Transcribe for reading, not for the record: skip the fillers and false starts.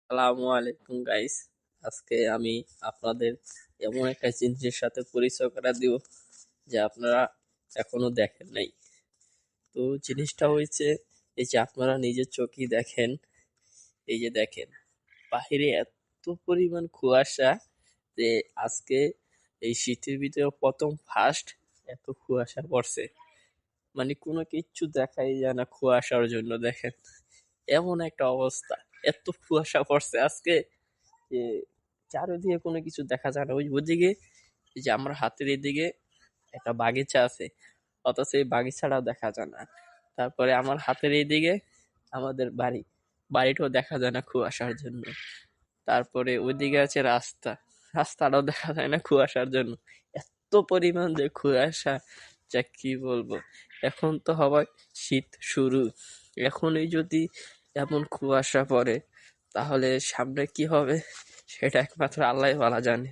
আসসালামু আলাইকুম গাইস। আজকে আমি আপনাদের এমন একটা জিনিসের সাথে পরিচয় করা দিব যে আপনারা এখনো দেখেন নাই। তো জিনিসটা হয়েছে এই যে আপনারা নিজের চোখেই দেখেন, এই যে দেখেন বাহিরে এত পরিমাণ কুয়াশা যে আজকে এই শীতের ভিতরে প্রথম ফার্স্ট এত কুয়াশা পড়ছে। মানে কোনো কিচ্ছু দেখাই যায় না কুয়াশার জন্য। দেখেন এমন একটা অবস্থা, এত কুয়াশা পড়ছে আজকে যে চারিদিকে কোনো কিছু দেখা যায় না। ওই ওদিকে এই যে আমার হাতের এদিকে একটা বাগিচা আছে, অথচ এই বাগিচাটাও দেখা যায় না। তারপরে আমার হাতের এইদিকে আমাদের বাড়িটাও দেখা যায় না কুয়াশার জন্য। তারপরে ওইদিকে আছে রাস্তাটাও দেখা যায় না কুয়াশার জন্য। এত পরিমাণ যে কুয়াশা, যা কি বলবো। এখন তো হয় শীত শুরু, এখনই যদি এমন কুয়াশা পড়ে তাহলে সামনে কি হবে সেটা একমাত্র আল্লাহই ভালো জানে।